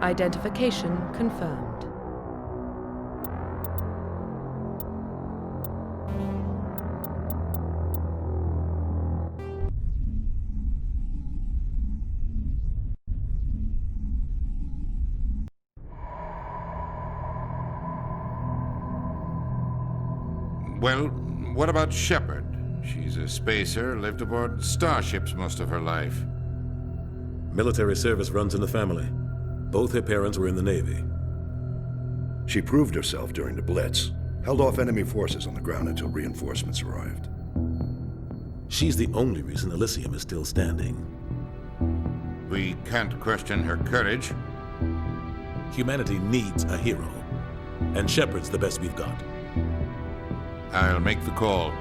Identification confirmed. Well, what about Shepard? She's a spacer, lived aboard starships most of her life. Military service runs in the family. Both her parents were in the Navy. She proved herself during the Blitz, held off enemy forces on the ground until reinforcements arrived. She's the only reason Elysium is still standing. We can't question her courage. Humanity needs a hero, and Shepard's the best we've got. I'll make the call.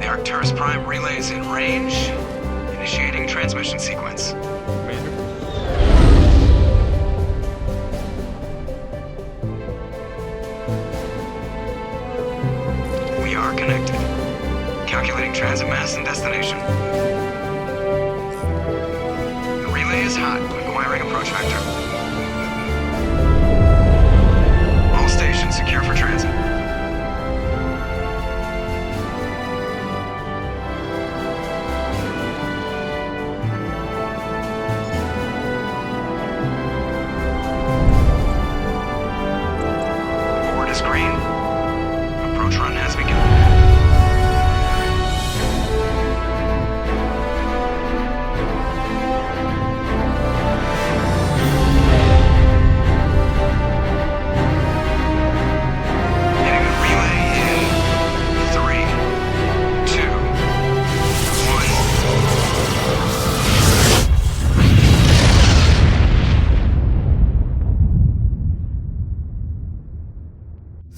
Arcturus Prime relays in range. Initiating transmission sequence. We are connected. Calculating transit mass and destination. The relay is hot. Acquiring approach vector. All stations secure for transit.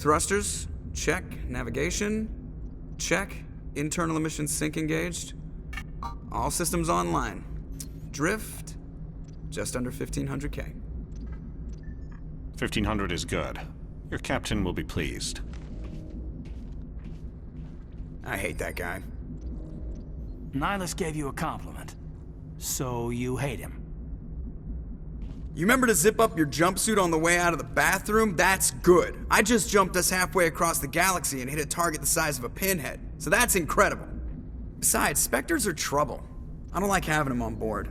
Thrusters, check. Navigation, check. Internal emissions sync engaged. All systems online. Drift, just under 1500K. 1500 is good. Your captain will be pleased. I hate that guy. Nihilus gave you a compliment. So you hate him. You remember to zip up your jumpsuit on the way out of the bathroom? That's good. I just jumped us halfway across the galaxy and hit a target the size of a pinhead. So that's incredible. Besides, Spectres are trouble. I don't like having them on board.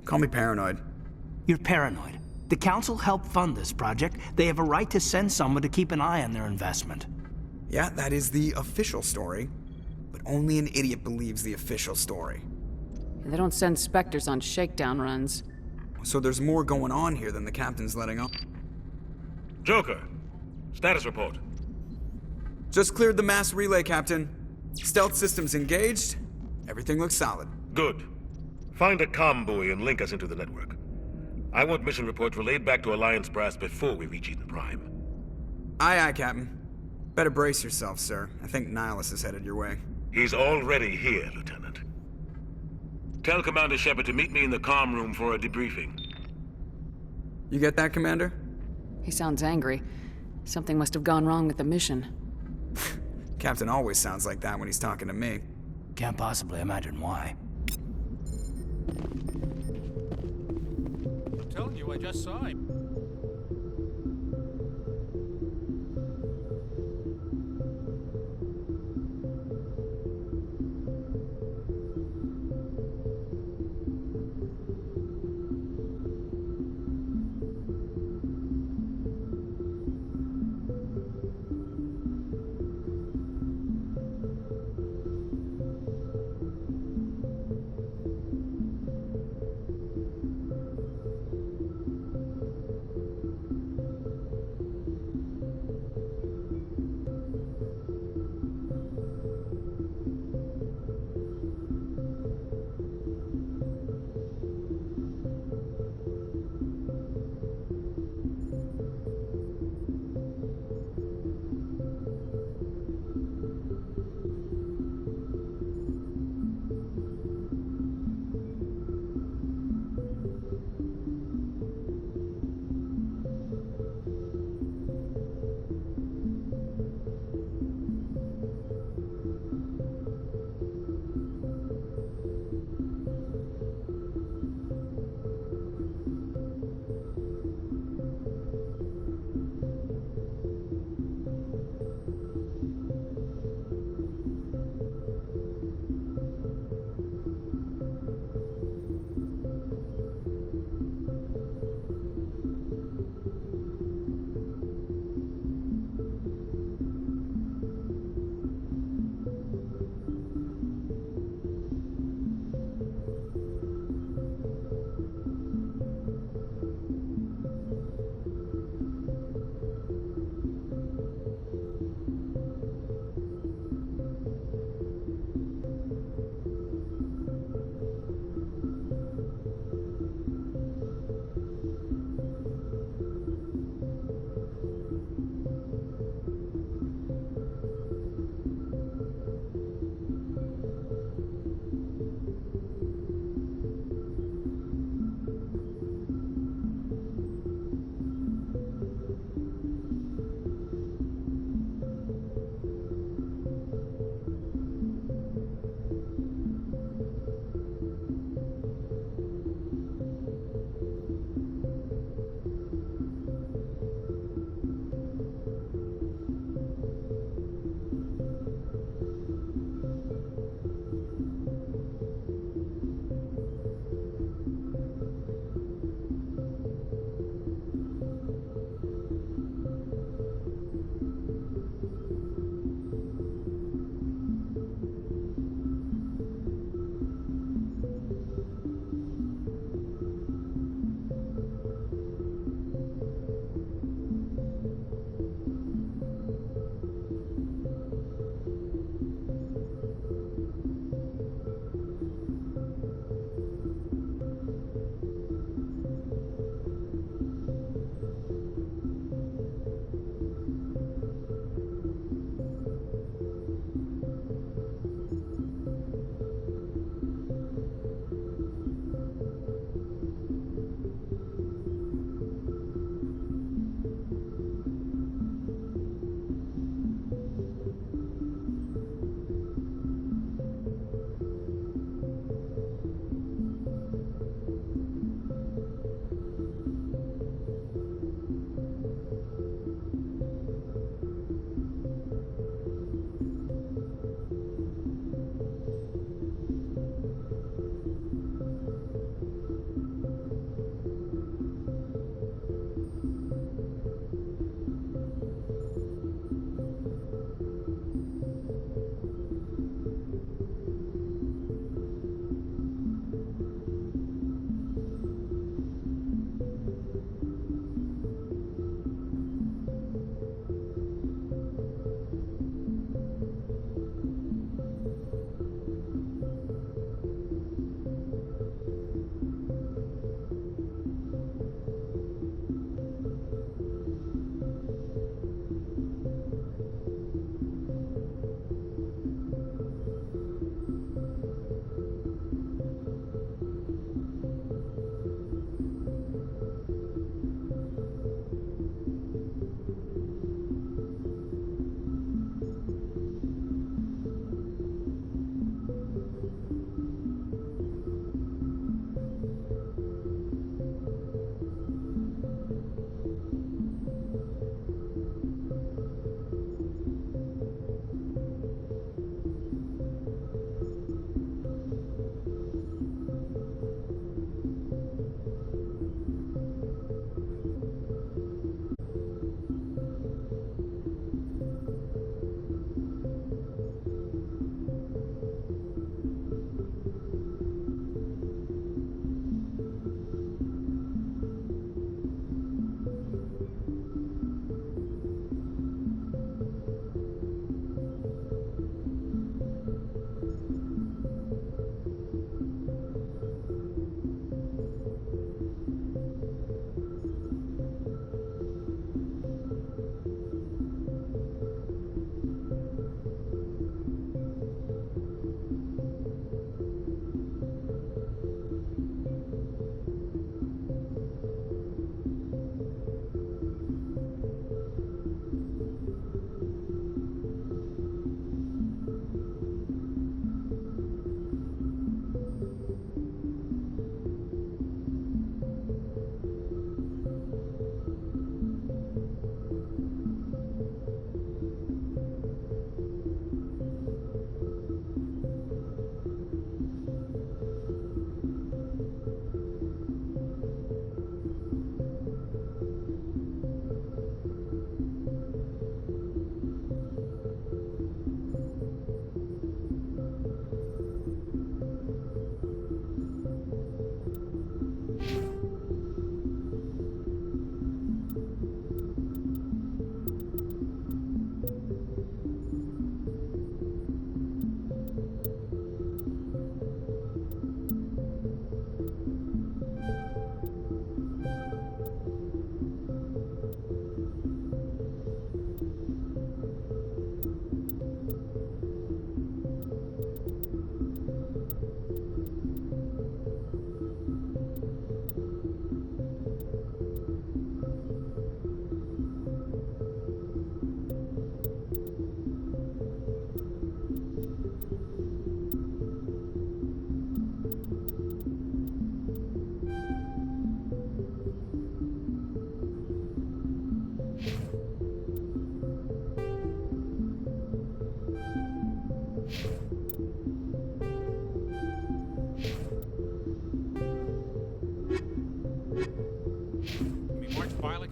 Call me paranoid. You're paranoid. The Council helped fund this project. They have a right to send someone to keep an eye on their investment. Yeah, that is the official story. But only an idiot believes the official story. They don't send Spectres on shakedown runs. So there's more going on here than the captain's letting on. Joker, status report. Just cleared the mass relay, Captain. Stealth systems engaged. Everything looks solid. Good. Find a comm buoy and link us into the network. I want mission reports relayed back to Alliance Brass before we reach Eden Prime. Aye, aye, Captain. Better brace yourself, sir. I think Nihilus is headed your way. He's already here, Lieutenant. Tell Commander Shepard to meet me in the comm room for a debriefing. You get that, Commander? He sounds angry. Something must have gone wrong with the mission. Captain always sounds like that when he's talking to me. Can't possibly imagine why. I'm telling you, I just saw him.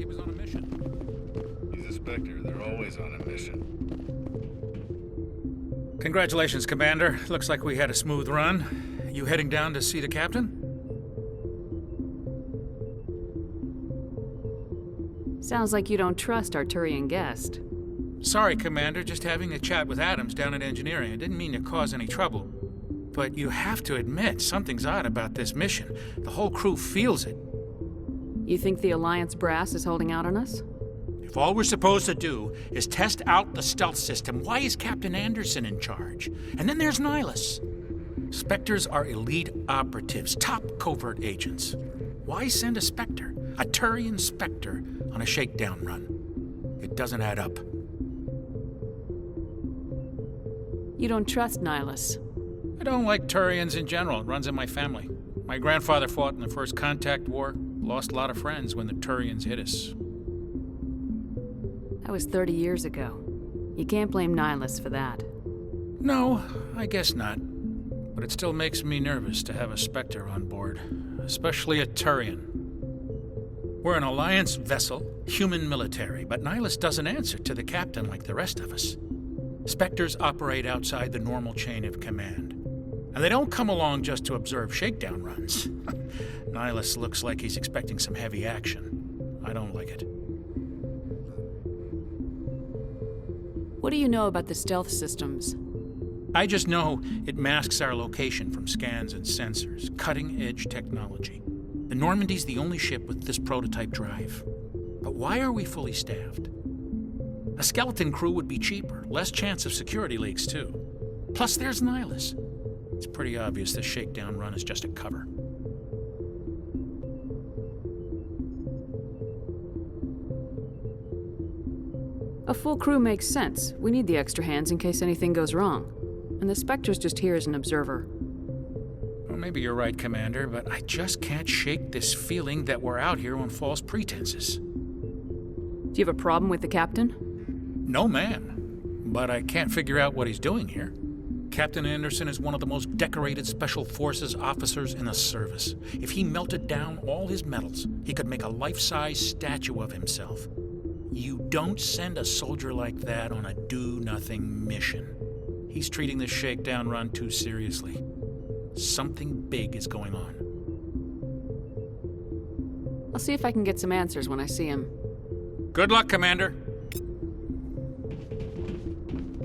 he was on a mission. He's a Spectre. They're always on a mission. Congratulations, Commander. Looks like we had a smooth run. You heading down to see the captain? Sounds like you don't trust our Turian guest. Sorry, Commander. Just having a chat with Adams down at engineering. I didn't mean to cause any trouble. But you have to admit, something's odd about this mission. The whole crew feels it. You think the Alliance brass is holding out on us? If all we're supposed to do is test out the stealth system, why is Captain Anderson in charge? And then there's Nihilus. Spectres are elite operatives, top covert agents. Why send a Spectre, a Turian Spectre, on a shakedown run? It doesn't add up. You don't trust Nihilus? I don't like Turians in general. It runs in my family. My grandfather fought in the First Contact War, lost a lot of friends when the Turians hit us. That was 30 years ago. You can't blame Nihilus for that. No, I guess not. But it still makes me nervous to have a Spectre on board, especially a Turian. We're an Alliance vessel, human military, but Nihilus doesn't answer to the captain like the rest of us. Spectres operate outside the normal chain of command. And they don't come along just to observe shakedown runs. Nihilus looks like he's expecting some heavy action. I don't like it. What do you know about the stealth systems? I just know it masks our location from scans and sensors. Cutting-edge technology. The Normandy's the only ship with this prototype drive. But why are we fully staffed? A skeleton crew would be cheaper, less chance of security leaks, too. Plus, there's Nihilus. It's pretty obvious this shakedown run is just a cover. A full crew makes sense. We need the extra hands in case anything goes wrong. And the Spectre's just here as an observer. Well, maybe you're right, Commander, but I just can't shake this feeling that we're out here on false pretenses. Do you have a problem with the captain? No, ma'am. But I can't figure out what he's doing here. Captain Anderson is one of the most decorated Special Forces officers in the service. If he melted down all his medals, he could make a life-size statue of himself. You don't send a soldier like that on a do-nothing mission. He's treating this shakedown run too seriously. Something big is going on. I'll see if I can get some answers when I see him. Good luck, Commander.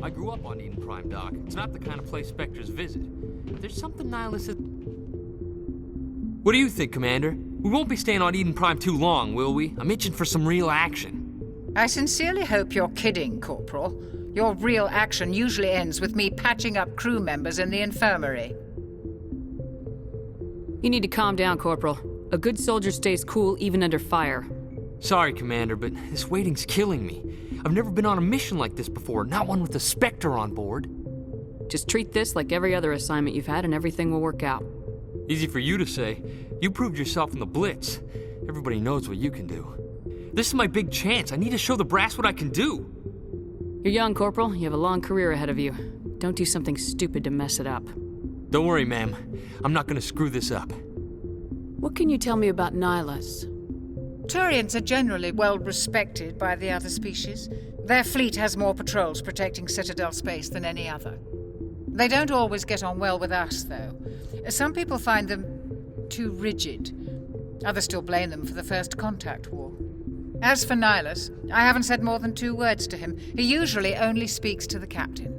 I grew up on Eden Prime, Doc. It's not the kind of place Spectres visit. There's something Nihilus is... What do you think, Commander? We won't be staying on Eden Prime too long, will we? I'm itching for some real action. I sincerely hope you're kidding, Corporal. Your real action usually ends with me patching up crew members in the infirmary. You need to calm down, Corporal. A good soldier stays cool even under fire. Sorry, Commander, but this waiting's killing me. I've never been on a mission like this before, not one with a Spectre on board. Just treat this like every other assignment you've had and everything will work out. Easy for you to say. You proved yourself in the Blitz. Everybody knows what you can do. This is my big chance. I need to show the brass what I can do. You're young, Corporal. You have a long career ahead of you. Don't do something stupid to mess it up. Don't worry, ma'am. I'm not gonna screw this up. What can you tell me about Nihilus? Turians are generally well respected by the other species. Their fleet has more patrols protecting Citadel space than any other. They don't always get on well with us, though. Some people find them too rigid. Others still blame them for the First Contact War. As for Nihilus, I haven't said more than 2 words to him. He usually only speaks to the captain.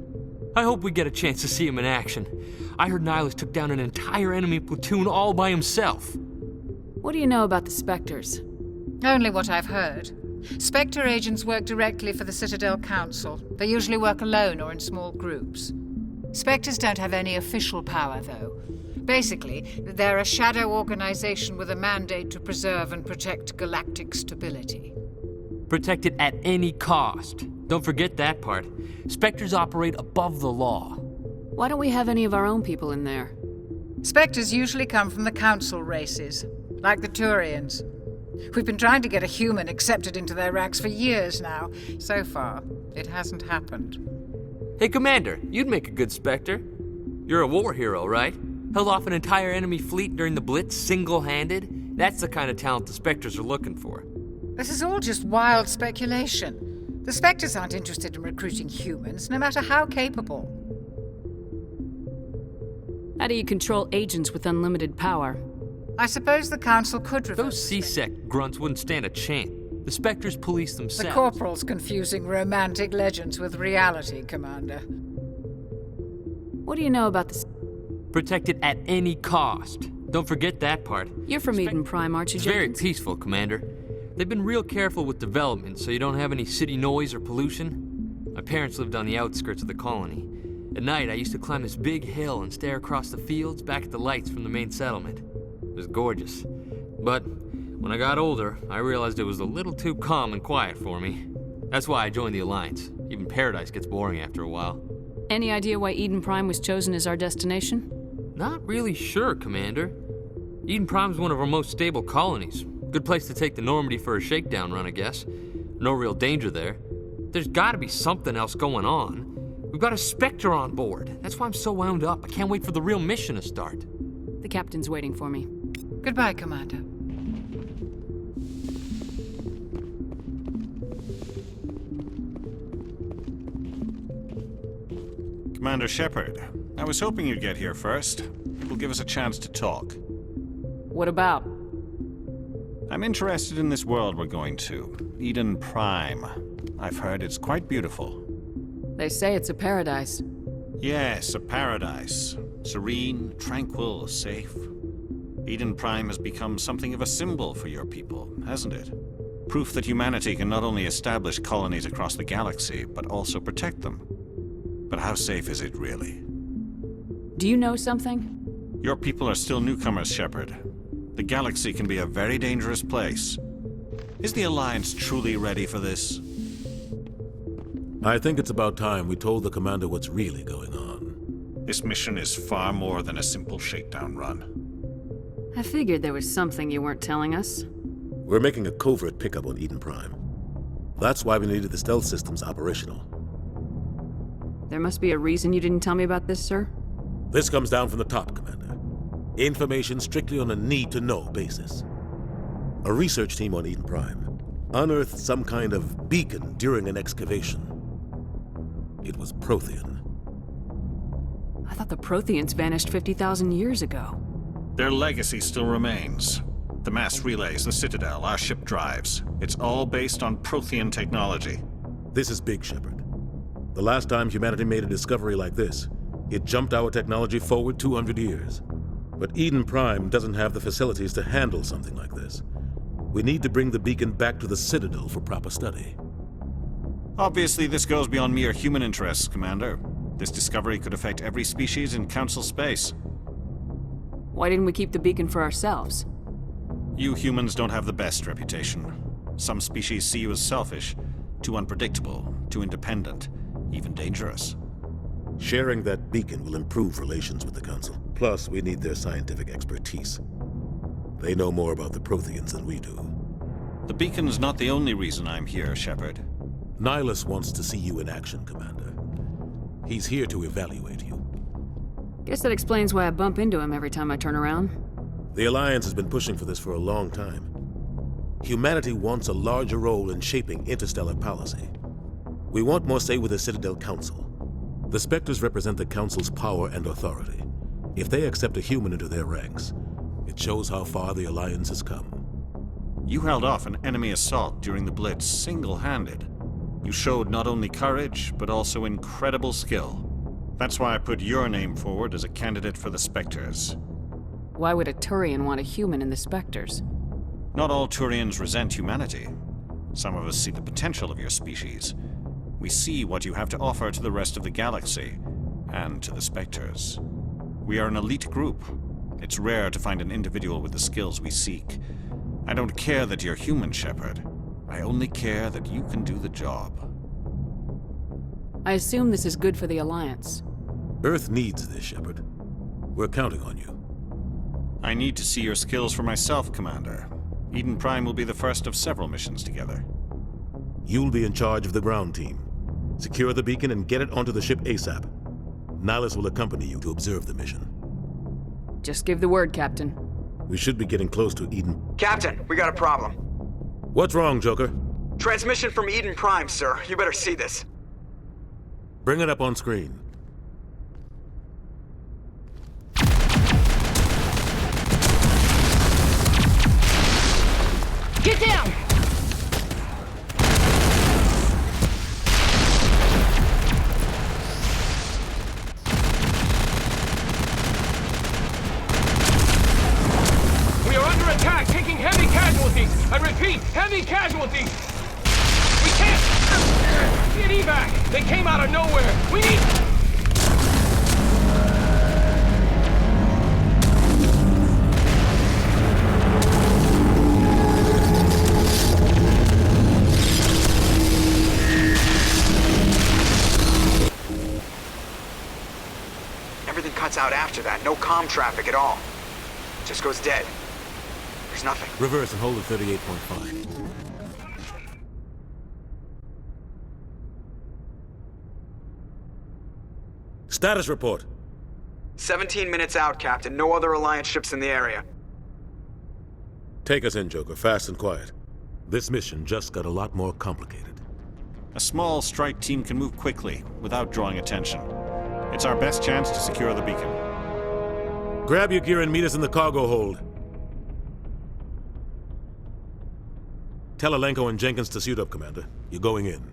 I hope we get a chance to see him in action. I heard Nihilus took down an entire enemy platoon all by himself. What do you know about the Spectres? Only what I've heard. Spectre agents work directly for the Citadel Council. They usually work alone or in small groups. Spectres don't have any official power, though. Basically, they're a shadow organization with a mandate to preserve and protect galactic stability. Protect it at any cost. Don't forget that part. Spectres operate above the law. Why don't we have any of our own people in there? Spectres usually come from the Council races, like the Turians. We've been trying to get a human accepted into their ranks for years now. So far, it hasn't happened. Hey, Commander, you'd make a good Spectre. You're a war hero, right? Held off an entire enemy fleet during the Blitz single-handed? That's the kind of talent the Spectres are looking for. This is all just wild speculation. The Spectres aren't interested in recruiting humans, no matter how capable. How do you control agents with unlimited power? I suppose the Council could reverse Those C-Sec grunts wouldn't stand a chance. The Spectres police themselves. The Corporal's confusing romantic legends with reality, Commander. What do you know about this? Protected at any cost. Don't forget that part. You're from Eden Prime, aren't you, It's very Jenkins? peaceful, Commander. They've been real careful with development so you don't have any city noise or pollution. My parents lived on the outskirts of the colony. At night, I used to climb this big hill and stare across the fields back at the lights from the main settlement. It was gorgeous. But when I got older, I realized it was a little too calm and quiet for me. That's why I joined the Alliance. Even Paradise gets boring after a while. Any idea why Eden Prime was chosen as our destination? Not really sure, Commander. Eden Prime's one of our most stable colonies. Good place to take the Normandy for a shakedown run, I guess. No real danger there. There's gotta be something else going on. We've got a Spectre on board. That's why I'm so wound up. I can't wait for the real mission to start. The captain's waiting for me. Goodbye, Commander. Commander Shepard, I was hoping you'd get here first. It will give us a chance to talk. What about? I'm interested in this world we're going to, Eden Prime. I've heard it's quite beautiful. They say it's a paradise. Yes, a paradise. Serene, tranquil, safe. Eden Prime has become something of a symbol for your people, hasn't it? Proof that humanity can not only establish colonies across the galaxy, but also protect them. But how safe is it really? Do you know something? Your people are still newcomers, Shepard. The galaxy can be a very dangerous place. Is the Alliance truly ready for this? I think it's about time we told the commander what's really going on. This mission is far more than a simple shakedown run. I figured there was something you weren't telling us. We're making a covert pickup on Eden Prime. That's why we needed the stealth systems operational. There must be a reason you didn't tell me about this, sir? This comes down from the top, Commander. Information strictly on a need-to-know basis. A research team on Eden Prime unearthed some kind of beacon during an excavation. It was Prothean. I thought the Protheans vanished 50,000 years ago. Their legacy still remains. The mass relays, the Citadel, our ship drives. It's all based on Prothean technology. This is big, Shepard. The last time humanity made a discovery like this, it jumped our technology forward 200 years. But Eden Prime doesn't have the facilities to handle something like this. We need to bring the beacon back to the Citadel for proper study. Obviously, this goes beyond mere human interests, Commander. This discovery could affect every species in Council space. Why didn't we keep the beacon for ourselves? You humans don't have the best reputation. Some species see you as selfish, too unpredictable, too independent, even dangerous. Sharing that beacon will improve relations with the Council. Plus, we need their scientific expertise. They know more about the Protheans than we do. The beacon's not the only reason I'm here, Shepard. Nihilus wants to see you in action, Commander. He's here to evaluate you. Guess that explains why I bump into him every time I turn around. The Alliance has been pushing for this for a long time. Humanity wants a larger role in shaping interstellar policy. We want more say with the Citadel Council. The Spectres represent the Council's power and authority. If they accept a human into their ranks, it shows how far the Alliance has come. You held off an enemy assault during the Blitz single-handed. You showed not only courage, but also incredible skill. That's why I put your name forward as a candidate for the Spectres. Why would a Turian want a human in the Spectres? Not all Turians resent humanity. Some of us see the potential of your species. We see what you have to offer to the rest of the galaxy, and to the Spectres. We are an elite group. It's rare to find an individual with the skills we seek. I don't care that you're human, Shepard. I only care that you can do the job. I assume this is good for the Alliance. Earth needs this, Shepard. We're counting on you. I need to see your skills for myself, Commander. Eden Prime will be the first of several missions together. You'll be in charge of the ground team. Secure the beacon and get it onto the ship ASAP. Nihilus will accompany you to observe the mission. Just give the word, Captain. We should be getting close to Eden. Captain, we got a problem. What's wrong, Joker? Transmission from Eden Prime, sir. You better see this. Bring it up on screen. Get down! We are under attack, taking heavy casualties. I repeat, heavy casualties. We can't get evac. They came out of nowhere. We need... Everything cuts out after that. No comm traffic at all. Just goes dead. There's nothing. Reverse and hold at 38.5. Status report. 17 minutes out, Captain. No other Alliance ships in the area. Take us in, Joker, fast and quiet. This mission just got a lot more complicated. A small strike team can move quickly, without drawing attention. It's our best chance to secure the beacon. Grab your gear and meet us in the cargo hold. Tell Alenko and Jenkins to suit up, Commander. You're going in.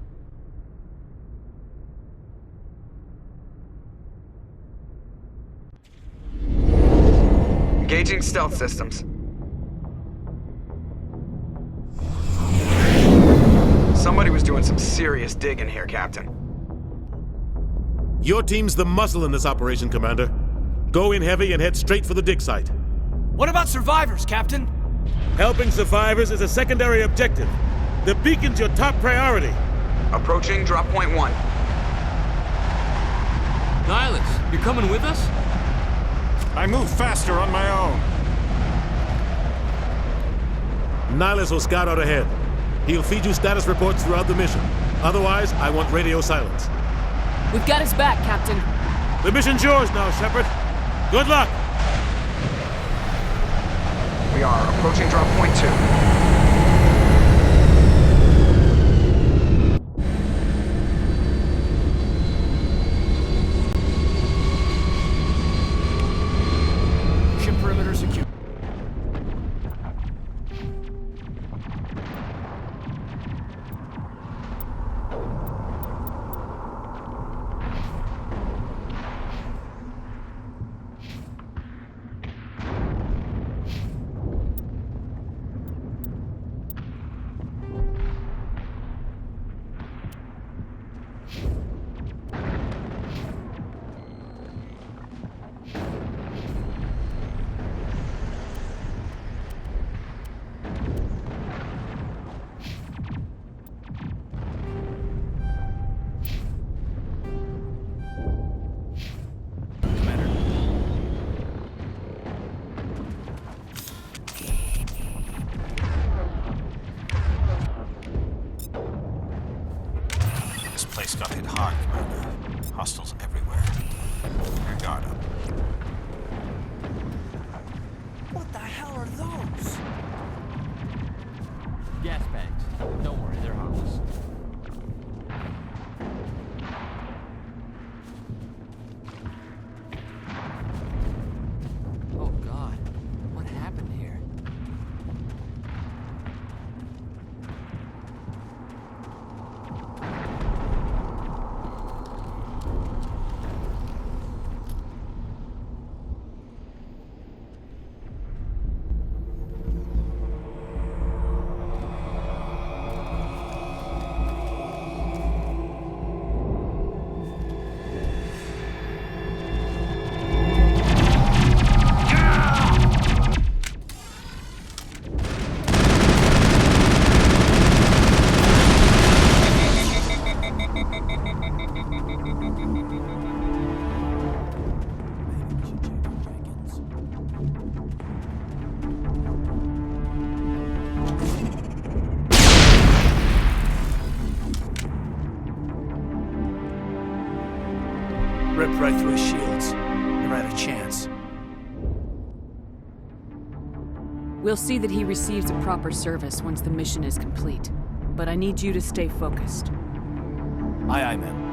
Engaging stealth systems. Somebody was doing some serious digging here, Captain. Your team's the muscle in this operation, Commander. Go in heavy and head straight for the dig site. What about survivors, Captain? Helping survivors is a secondary objective. The beacon's your top priority. Approaching drop point 1. Nihilus, you're coming with us? I move faster on my own. Nihilus will scout out ahead. He'll feed you status reports throughout the mission. Otherwise, I want radio silence. We've got his back, Captain. The mission's yours now, Shepard. Good luck! We are approaching drop point 2. Ship perimeter secure. This place got hit hard, Commander. Hostiles everywhere. Your guard up. What the hell are those? Gas bags. Don't worry, they're harmless. Oh God, what happened here? Ripped right through his shields. Never had a chance. We'll see that he receives a proper service once the mission is complete. But I need you to stay focused. Aye, aye, ma'am.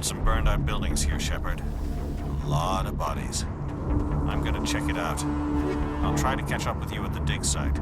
Some burned out buildings here, Shepard. A lot of bodies. I'm gonna check it out. I'll try to catch up with you at the dig site.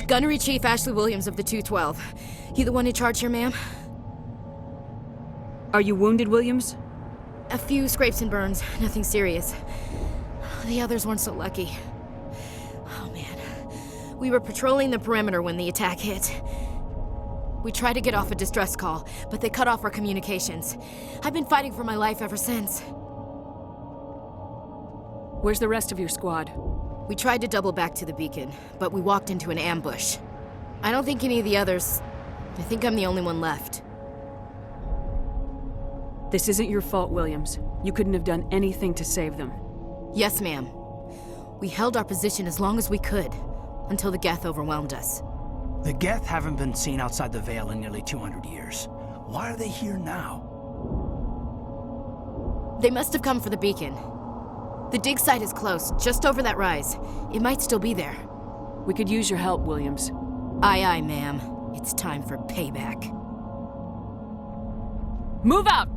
Gunnery Chief Ashley Williams of the 212. You the one in charge here, ma'am? Are you wounded, Williams? A few scrapes and burns, nothing serious. The others weren't so lucky. Oh man. We were patrolling the perimeter when the attack hit. We tried to get off a distress call, but they cut off our communications. I've been fighting for my life ever since. Where's the rest of your squad? We tried to double back to the beacon, but we walked into an ambush. I don't think any of the others... I think I'm the only one left. This isn't your fault, Williams. You couldn't have done anything to save them. Yes, ma'am. We held our position as long as we could, until the Geth overwhelmed us. The Geth haven't been seen outside the Veil in nearly 200 years. Why are they here now? They must have come for the beacon. The dig site is close, just over that rise. It might still be there. We could use your help, Williams. Aye, aye, ma'am. It's time for payback. Move out!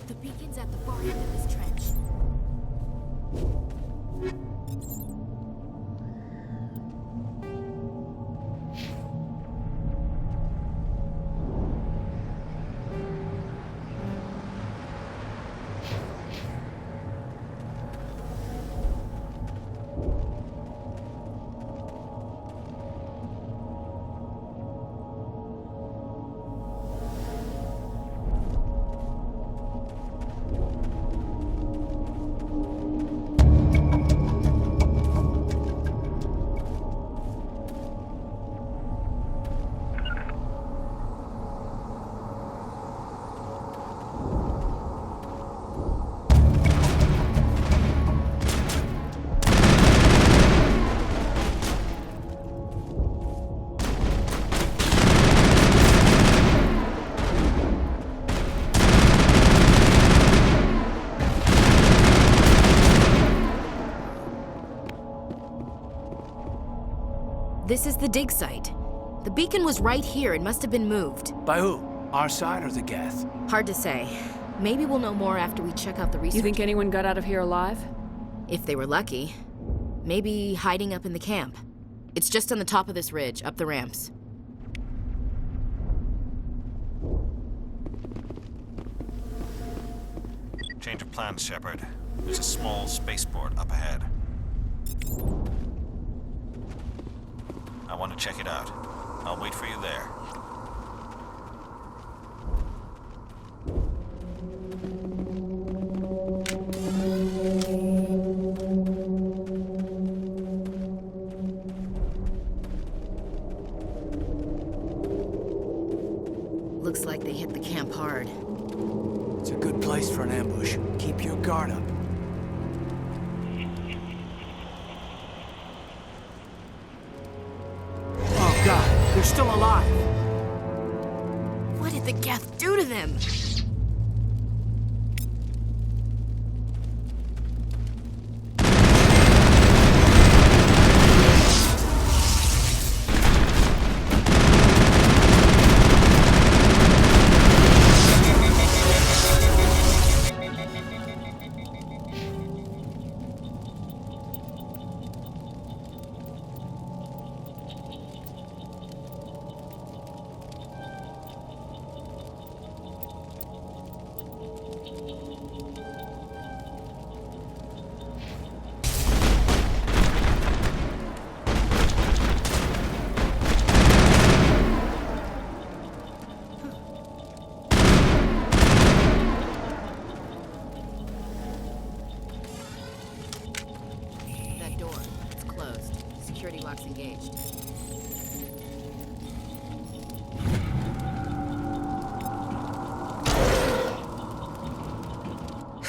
The beacon's at the far end of this trench. This is the dig site. The beacon was right here. It must have been moved. By who? Our side or the Geth? Hard to say. Maybe we'll know more after we check out the research. You think anyone got out of here alive? If they were lucky. Maybe hiding up in the camp. It's just on the top of this ridge, up the ramps. Change of plans, Shepard. There's a small spaceport up ahead. I want to check it out. I'll wait for you there. Looks like they hit the camp hard. It's a good place for an ambush. Keep your guard up. Oh God, they're still alive. What did the Geth do to them? Security lock's engaged.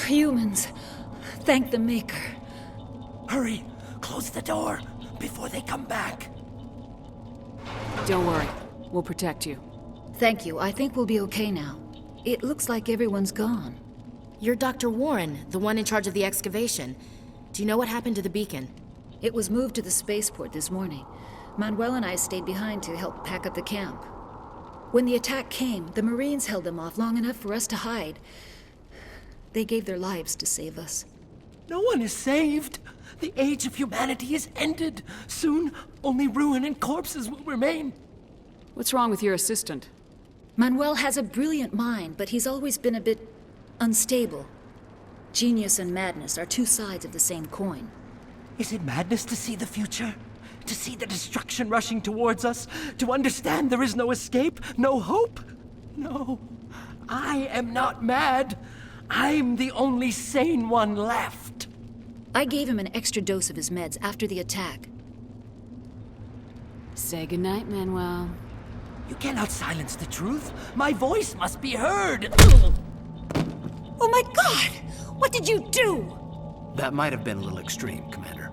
Humans. Thank the Maker. Hurry! Close the door before they come back. Don't worry. We'll protect you. Thank you. I think we'll be okay now. It looks like everyone's gone. You're Dr. Warren, the one in charge of the excavation. Do you know what happened to the beacon? It was moved to the spaceport this morning. Manuel and I stayed behind to help pack up the camp. When the attack came, the Marines held them off long enough for us to hide. They gave their lives to save us. No one is saved. The age of humanity is ended. Soon, only ruin and corpses will remain. What's wrong with your assistant? Manuel has a brilliant mind, but he's always been a bit unstable. Genius and madness are two sides of the same coin. Is it madness to see the future? To see the destruction rushing towards us? To understand there is no escape? No hope? No. I am not mad. I'm the only sane one left. I gave him an extra dose of his meds after the attack. Say goodnight, Manuel. You cannot silence the truth. My voice must be heard. Oh my God! What did you do? That might have been a little extreme, Commander.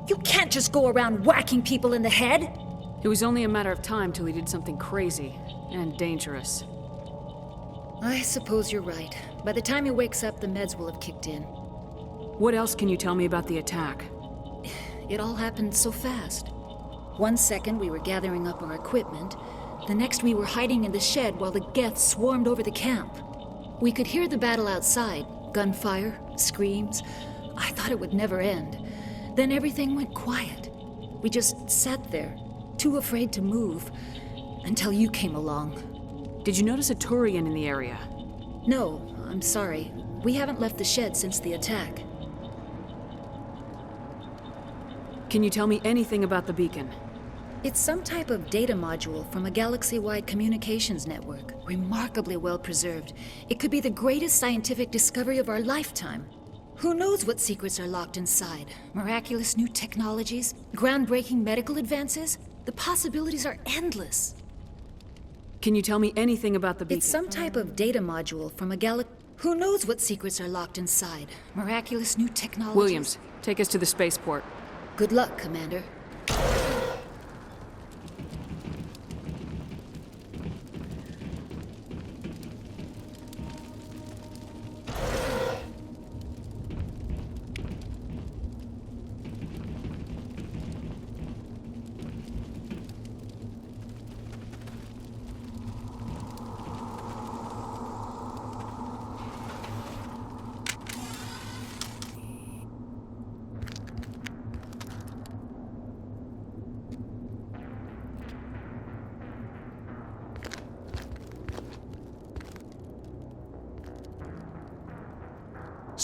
You can't just go around whacking people in the head! It was only a matter of time till he did something crazy and dangerous. I suppose you're right. By the time he wakes up, the meds will have kicked in. What else can you tell me about the attack? It all happened so fast. 1 second we were gathering up our equipment. The next we were hiding in the shed while the Geth swarmed over the camp. We could hear the battle outside. Gunfire, screams. I thought it would never end. Then everything went quiet. We just sat there, too afraid to move, until you came along. Did you notice a Turian in the area? No, I'm sorry. We haven't left the shed since the attack. Can you tell me anything about the beacon? It's some type of data module from a galaxy-wide communications network. Remarkably well preserved. It could be the greatest scientific discovery of our lifetime. Who knows what secrets are locked inside? Miraculous new technologies? Groundbreaking medical advances? The possibilities are endless. Can you tell me anything about the beacon? It's some type of data module from a galaxy... Who knows what secrets are locked inside? Miraculous new technologies... Williams, take us to the spaceport. Good luck, Commander.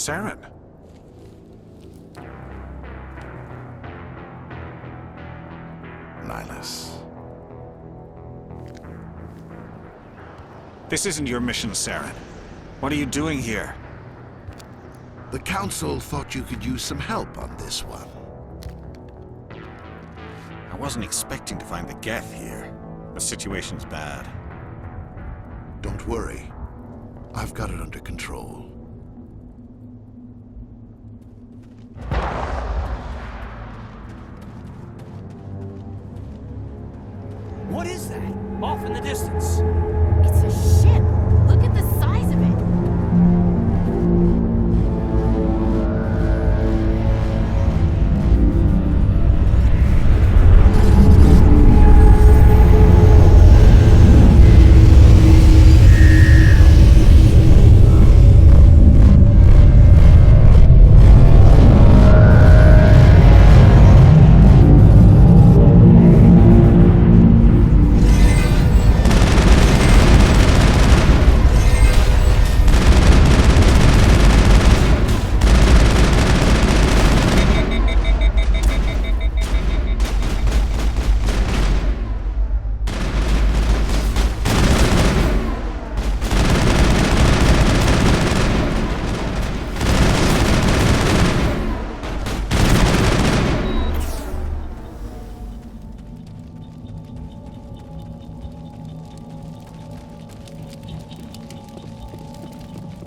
Saren. Nihilus. This isn't your mission, Saren. What are you doing here? The Council thought you could use some help on this one. I wasn't expecting to find the Geth here. The situation's bad. Don't worry. I've got it under control. What is that? Off in the distance. It's a ship. Look at the size of it.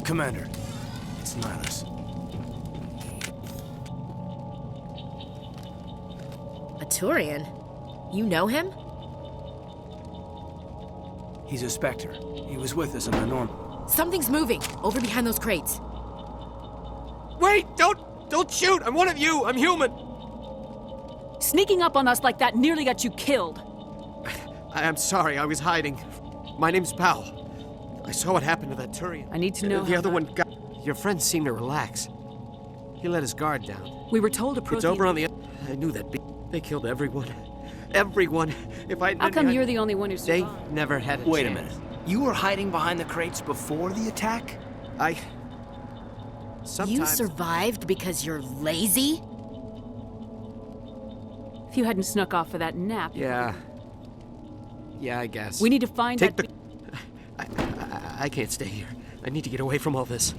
Commander, it's Nihilus. A Turian? You know him? He's a Spectre. He was with us in the Norm. Something's moving, over behind those crates. Wait! Don't shoot! I'm one of you! I'm human! Sneaking up on us like that nearly got you killed. I'm sorry, I was hiding. My name's Powell. I saw what happened to that Turian. I need to know The how other that- one got... Your friend seemed to relax. He let his guard down. We were told a It's Prothean... over on the... I knew that. They killed everyone. Everyone. If I... How come you're the only one who survived? They never had a Wait a chance. minute. You were hiding behind the crates before the attack? Sometimes... You survived because you're lazy? If you hadn't snuck off for that nap... Yeah, I guess. We need to find Take that... I can't stay here. I need to get away from all this.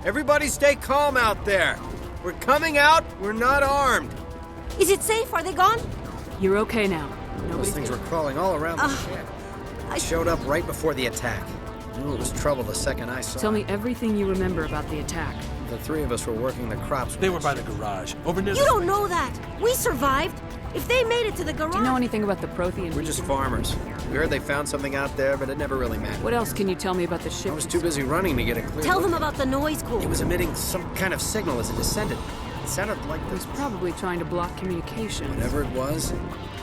Everybody stay calm out there. We're coming out. We're not armed. Is it safe? Are they gone? You're okay now. Those things were crawling all around the shed. I showed up right before the attack. Knew it was trouble the second I saw Tell it. me everything you remember about the attack. The three of us were working the crops. They were by the garage, over near You don't know that. We survived. If they made it to the garage... Do you know anything about the Prothean? We're just farmers. We heard they found something out there, but it never really mattered. What else can you tell me about the I ship? was too busy running to get a clear Tell look. them about the noise core. It was emitting some kind of signal as it descended. It sounded like It was probably trying to block communication. whatever it was.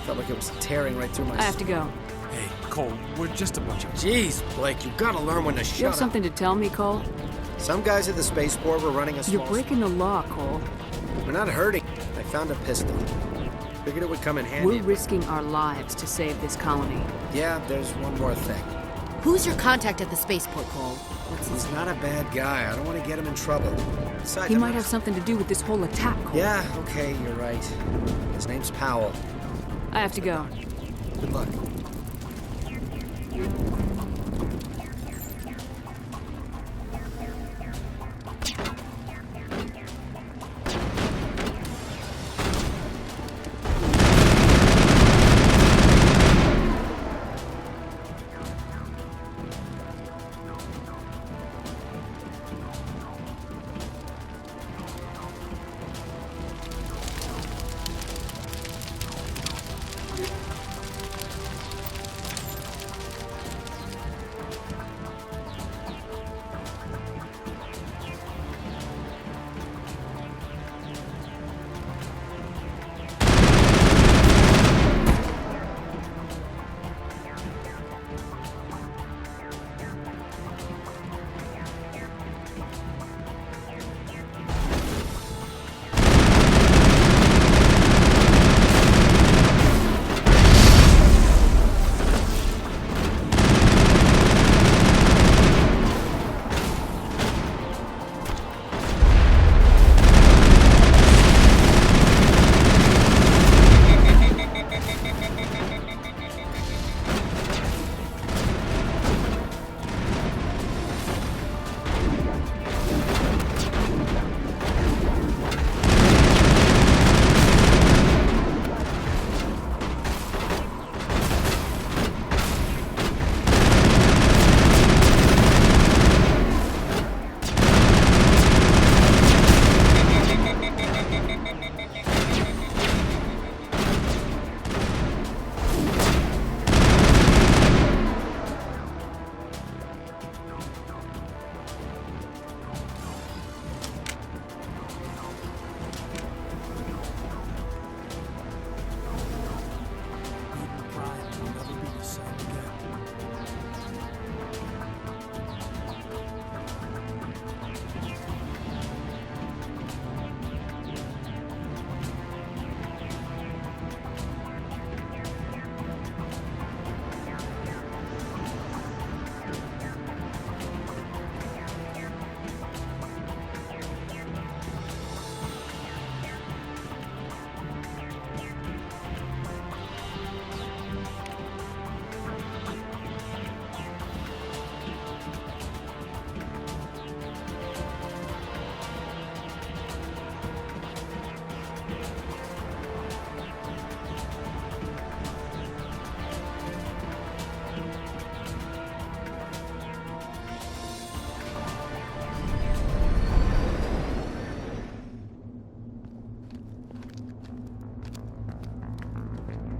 Felt like it was tearing right through my... I have to go. Hey, Cole, we're just a bunch of... Jeez, Blake, you gotta learn when to shut You have up. something to tell me, Cole? Some guys at the spaceport were running a small... You're breaking the law, Cole. We're not hurting. I found a pistol. Figured it would come in handy. We're risking our lives to save this colony. Yeah, there's one more thing. Who's your contact at the spaceport, Cole? He's not a bad guy. I don't want to get him in trouble. Besides, He I'm might not- have something to do with this whole attack, Cole. Yeah, okay, you're right. His name's Powell. I have to go. Good luck.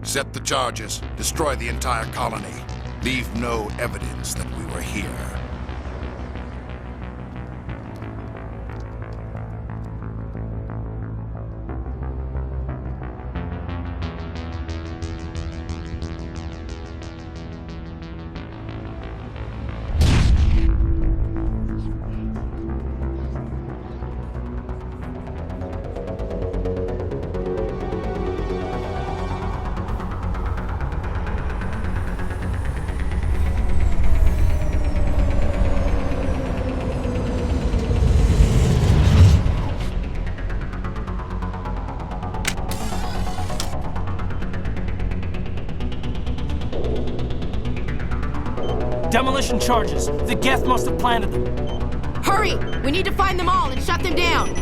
Set the charges. Destroy the entire colony. Leave no evidence that we were here. Demolition charges. The Geth must have planted them. Hurry! We need to find them all and shut them down!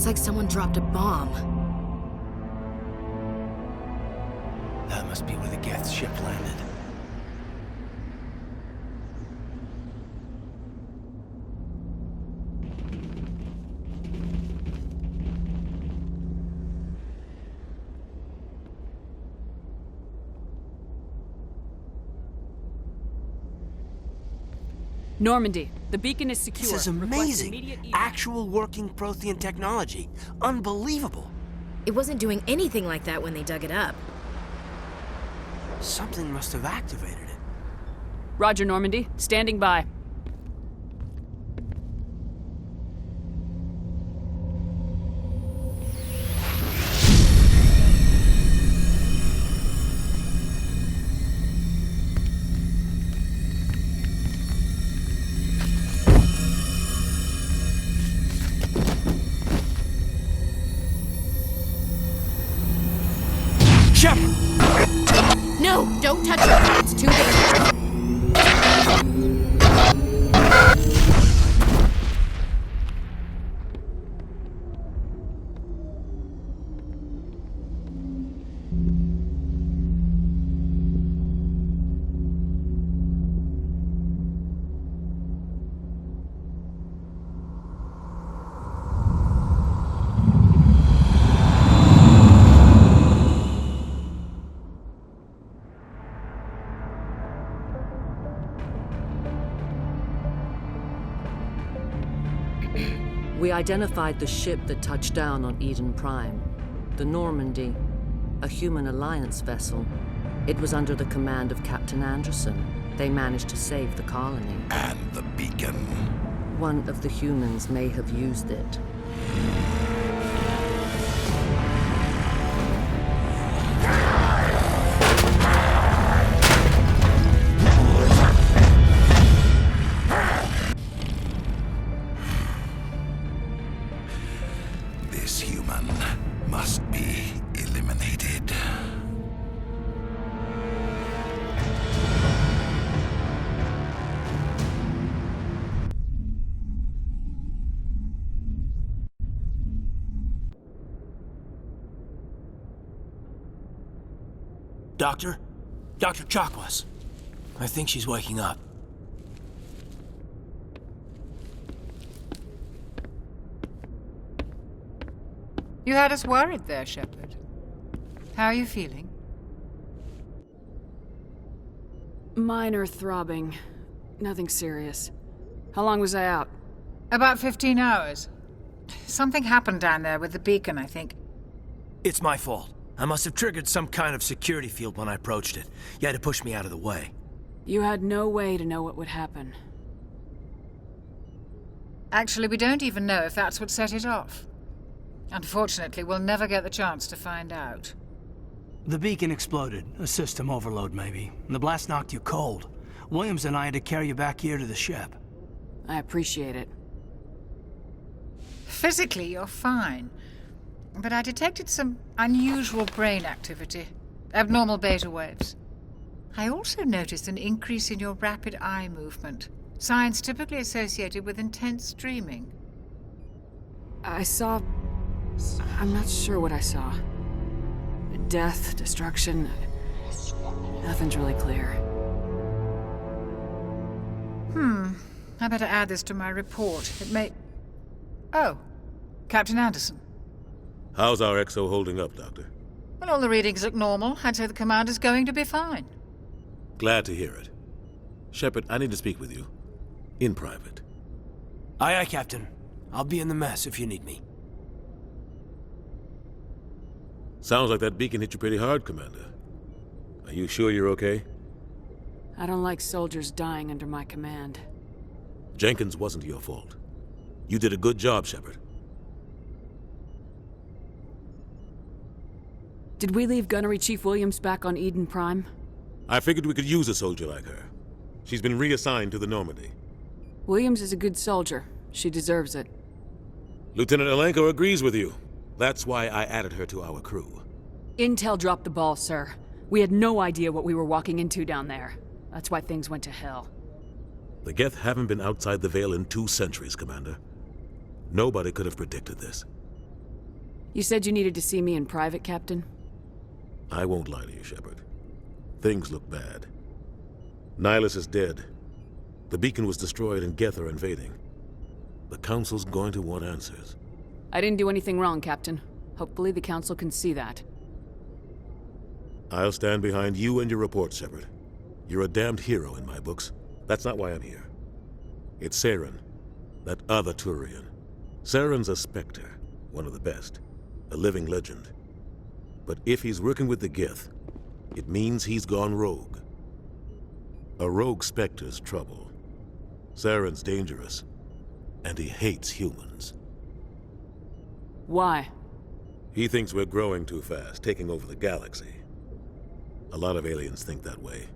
It's like someone dropped a bomb. That must be where the Geth ship landed. Normandy, the beacon is secure. This is Request amazing. immediate evac. Actual working Prothean technology. Unbelievable. It wasn't doing anything like that when they dug it up. Something must have activated it. Roger, Normandy. Standing by. No, don't touch it. It's too dangerous. We identified the ship that touched down on Eden Prime. The Normandy, a human alliance vessel. It was under the command of Captain Anderson. They managed to save the colony. And the beacon. One of the humans may have used it. This human must be eliminated. Doctor? Dr. Chakwas. I think she's waking up. You had us worried there, Shepard. How are you feeling? Minor throbbing. Nothing serious. How long was I out? About 15 hours. Something happened down there with the beacon, I think. It's my fault. I must have triggered some kind of security field when I approached it. You had to push me out of the way. You had no way to know what would happen. Actually, we don't even know if that's what set it off. Unfortunately, we'll never get the chance to find out. The beacon exploded. A system overload, maybe. And the blast knocked you cold. Williams and I had to carry you back here to the ship. I appreciate it. Physically, you're fine. But I detected some unusual brain activity. Abnormal beta waves. I also noticed an increase in your rapid eye movement. Signs typically associated with intense dreaming. I saw... I'm not sure what I saw. Death, destruction... Nothing's really clear. I better add this to my report. It may... Oh, Captain Anderson. How's our XO holding up, Doctor? Well, all the readings look normal. I'd say the commander's going to be fine. Glad to hear it. Shepard, I need to speak with you. In private. Aye, aye, Captain. I'll be in the mess if you need me. Sounds like that beacon hit you pretty hard, Commander. Are you sure you're okay? I don't like soldiers dying under my command. Jenkins wasn't your fault. You did a good job, Shepard. Did we leave Gunnery Chief Williams back on Eden Prime? I figured we could use a soldier like her. She's been reassigned to the Normandy. Williams is a good soldier. She deserves it. Lieutenant Alenko agrees with you. That's why I added her to our crew. Intel dropped the ball, sir. We had no idea what we were walking into down there. That's why things went to hell. The Geth haven't been outside the Veil in 2 centuries, Commander. Nobody could have predicted this. You said you needed to see me in private, Captain? I won't lie to you, Shepard. Things look bad. Nihilus is dead. The beacon was destroyed and Geth are invading. The Council's going to want answers. I didn't do anything wrong, Captain. Hopefully the Council can see that. I'll stand behind you and your report, Shepard. You're a damned hero in my books. That's not why I'm here. It's Saren, that other Turian. Saren's a Spectre, one of the best, a living legend. But if he's working with the Geth, it means he's gone rogue. A rogue Spectre's trouble. Saren's dangerous, and he hates humans. Why? He thinks we're growing too fast, taking over the galaxy. A lot of aliens think that way.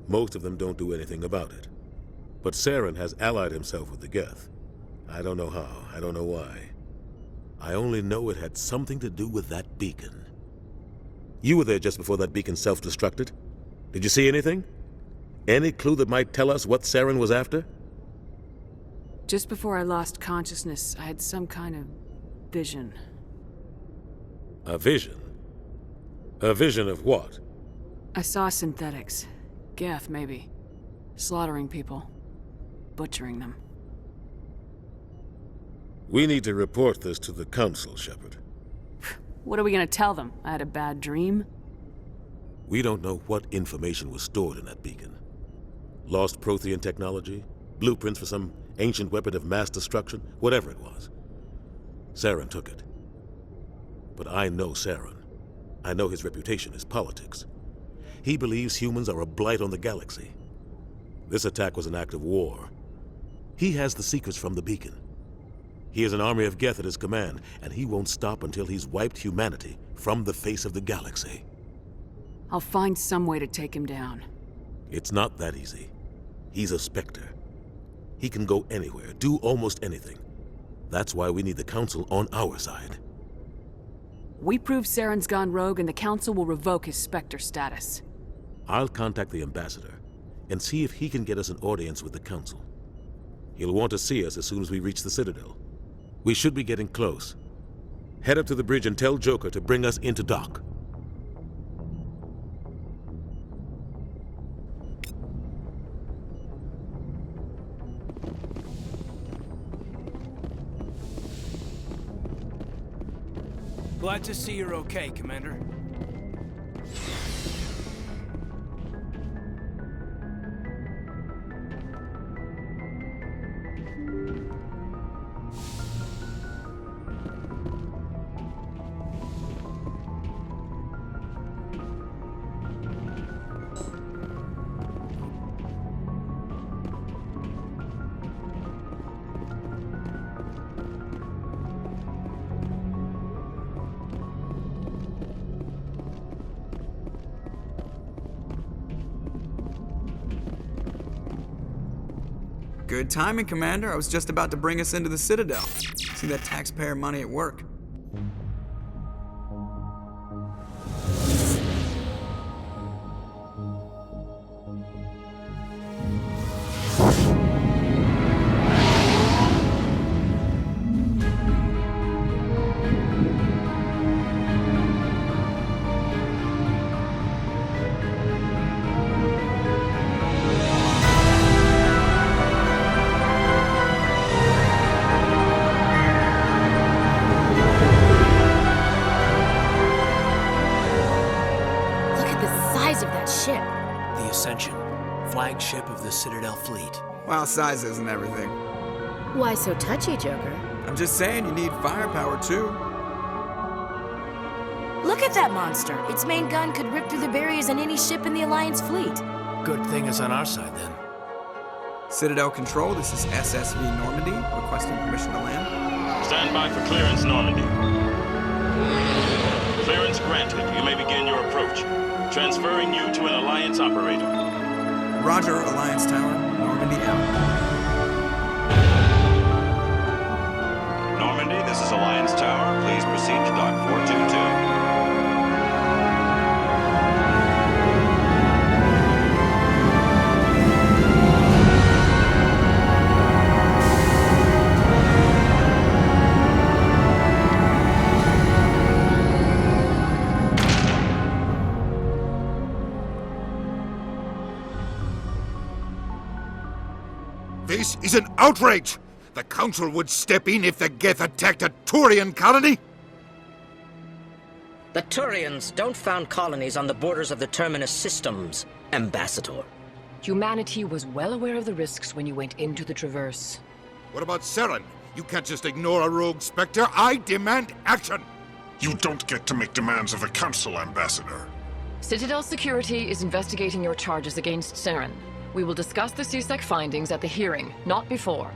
Most of them don't do anything about it. But Saren has allied himself with the Geth. I don't know how, I don't know why. I only know it had something to do with that beacon. You were there just before that beacon self-destructed. Did you see anything? Any clue that might tell us what Saren was after? Just before I lost consciousness, I had some kind of vision. A vision? A vision of what? I saw synthetics. Geth, maybe. Slaughtering people. Butchering them. We need to report this to the Council, Shepard. What are we gonna tell them? I had a bad dream? We don't know what information was stored in that beacon. Lost Prothean technology? Blueprints for some ancient weapon of mass destruction? Whatever it was. Saren took it. But I know Saren. I know his reputation is politics. He believes humans are a blight on the galaxy. This attack was an act of war. He has the secrets from the beacon. He has an army of Geth at his command, and he won't stop until he's wiped humanity from the face of the galaxy. I'll find some way to take him down. It's not that easy. He's a Spectre. He can go anywhere, do almost anything. That's why we need the Council on our side. We prove Saren's gone rogue and the Council will revoke his Spectre status. I'll contact the Ambassador and see if he can get us an audience with the Council. He'll want to see us as soon as we reach the Citadel. We should be getting close. Head up to the bridge and tell Joker to bring us into dock. Glad to see you're okay, Commander. Good timing, Commander. I was just about to bring us into the Citadel. See that taxpayer money at work. Flagship of the Citadel fleet. Well, size isn't everything. Why so touchy, Joker? I'm just saying you need firepower too. Look at that monster. Its main gun could rip through the barriers in any ship in the Alliance fleet. Good thing it's on our side then. Citadel Control, this is SSV Normandy, requesting permission to land. Stand by for clearance, Normandy. Clearance granted. You may begin your approach. Transferring you to an Alliance operator. Roger, Alliance Tower. Normandy out. Normandy, this is Alliance Tower. Please proceed to Dock 422. This is an outrage! The Council would step in if the Geth attacked a Turian colony? The Turians don't found colonies on the borders of the Terminus systems, Ambassador. Humanity was well aware of the risks when you went into the Traverse. What about Saren? You can't just ignore a rogue Spectre. I demand action! You don't get to make demands of the Council, Ambassador. Citadel Security is investigating your charges against Saren. We will discuss the CSEC findings at the hearing, not before.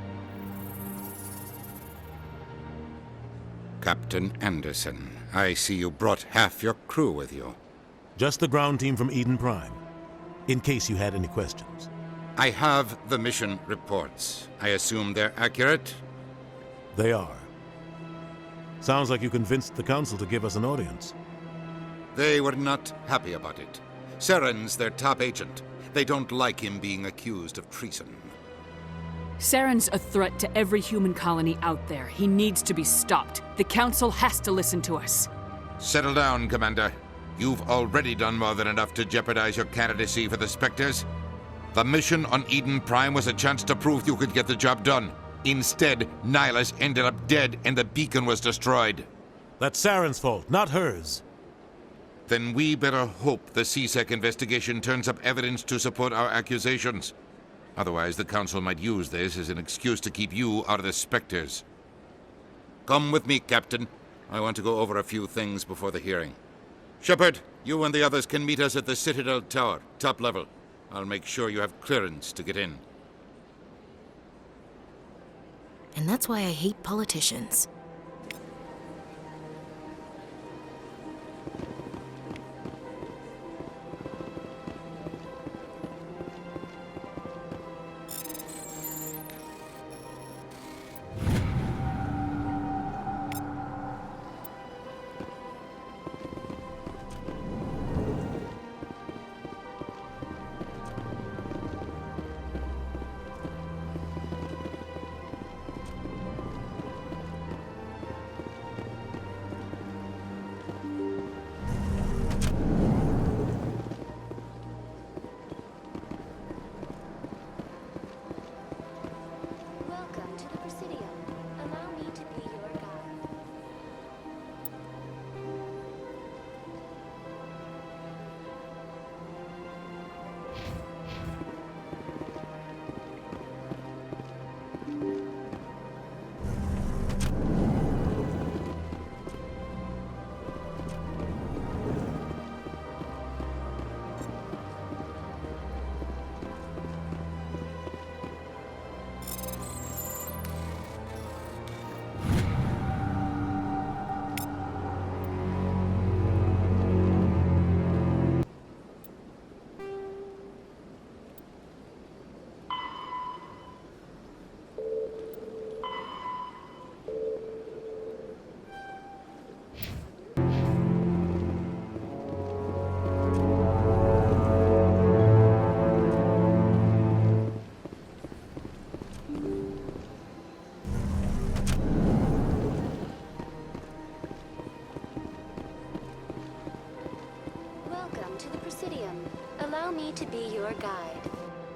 Captain Anderson, I see you brought half your crew with you. Just the ground team from Eden Prime, in case you had any questions. I have the mission reports. I assume they're accurate? They are. Sounds like you convinced the Council to give us an audience. They were not happy about it. Saren's their top agent. They don't like him being accused of treason. Saren's a threat to every human colony out there. He needs to be stopped. The Council has to listen to us. Settle down, Commander. You've already done more than enough to jeopardize your candidacy for the Spectres. The mission on Eden Prime was a chance to prove you could get the job done. Instead, Nihilus ended up dead and the beacon was destroyed. That's Saren's fault, not hers. Then we better hope the CSEC investigation turns up evidence to support our accusations. Otherwise, the Council might use this as an excuse to keep you out of the Spectres. Come with me, Captain. I want to go over a few things before the hearing. Shepard, you and the others can meet us at the Citadel Tower, top level. I'll make sure you have clearance to get in. And that's why I hate politicians.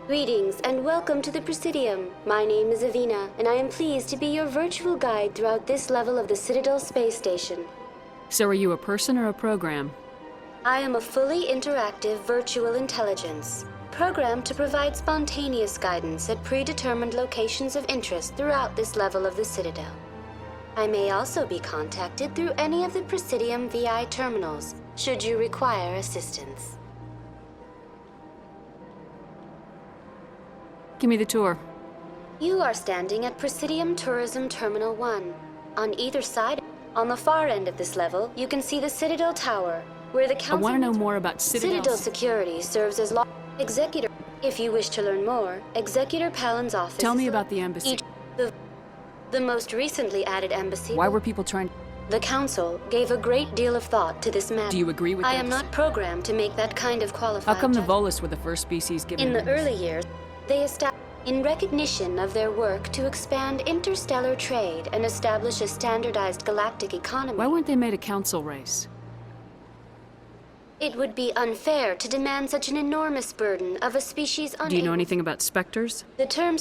Greetings and welcome to the Presidium. My name is Avina, and I am pleased to be your virtual guide throughout this level of the Citadel space station. So are you a person or a program? I am a fully interactive virtual intelligence, programmed to provide spontaneous guidance at predetermined locations of interest throughout this level of the Citadel. I may also be contacted through any of the Presidium VI terminals, should you require assistance. Give me the tour. You are standing at Presidium Tourism Terminal 1. On either side, on the far end of this level, you can see the Citadel Tower, where the Council... I want to know more about Citadel Security serves as Executor. If you wish to learn more, Executor Palin's office... Tell me about the embassy. The most recently added embassy... Why were people trying... The Council gave a great deal of thought to this matter. Do you agree with I this? am not programmed to make that kind of qualified... How come the Volus were the first species given... In the early years, they established... In recognition of their work to expand interstellar trade and establish a standardized galactic economy... Why weren't they made a council race? It would be unfair to demand such an enormous burden of a species unable... Do you know anything about specters? The term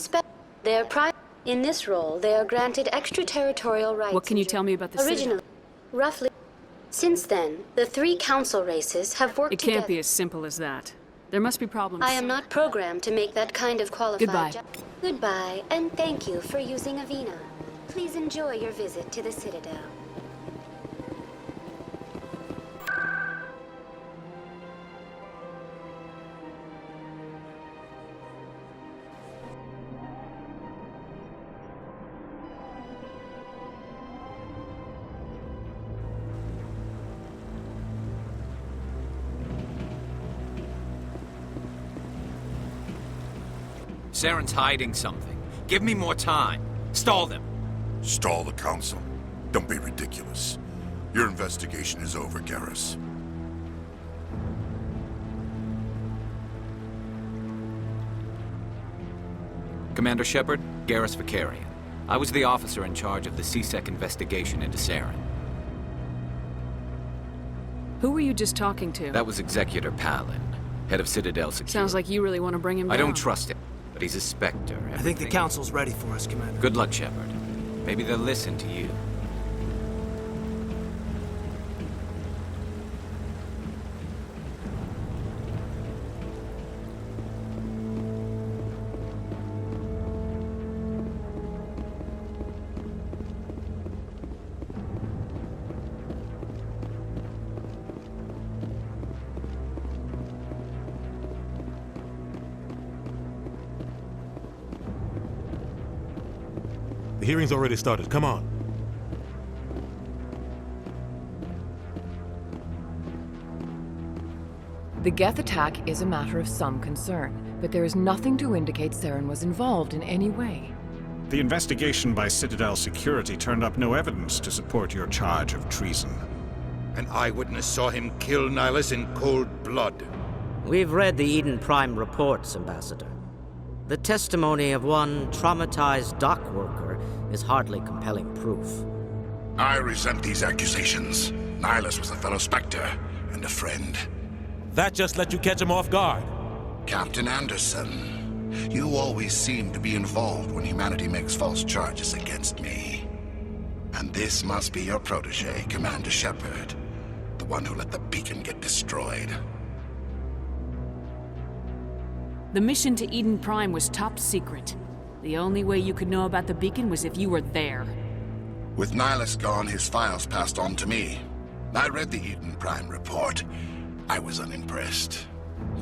they are in this role, they are granted extraterritorial rights... What can you tell me about the Originally, roughly... Since then, the 3 council races have worked together... It can't be as simple as that. There must be problems. I am not programmed to make that kind of qualified Goodbye. Goodbye, and thank you for using Avina. Please enjoy your visit to the Citadel. Saren's hiding something. Give me more time. Stall them. Stall the Council? Don't be ridiculous. Your investigation is over, Garrus. Commander Shepard, Garrus Vakarian. I was the officer in charge of the C-Sec investigation into Saren. Who were you just talking to? That was Executor Palin, head of Citadel Security. Sounds like you really want to bring him down. I don't trust him, but he's a Spectre. I think the Council's ready for us, Commander. Good luck, Shepard. Maybe they'll listen to you. The hearing's already started. Come on. The Geth attack is a matter of some concern, but there is nothing to indicate Saren was involved in any way. The investigation by Citadel Security turned up no evidence to support your charge of treason. An eyewitness saw him kill Nihilus in cold blood. We've read the Eden Prime reports, Ambassador. The testimony of one traumatized dock worker is hardly compelling proof. I resent these accusations. Nihilus was a fellow Spectre and a friend. That just let you catch him off guard. Captain Anderson, you always seem to be involved when humanity makes false charges against me. And this must be your protege, Commander Shepard, the one who let the beacon get destroyed. The mission to Eden Prime was top secret. The only way you could know about the beacon was if you were there. With Nihilus gone, his files passed on to me. I read the Eden Prime report. I was unimpressed.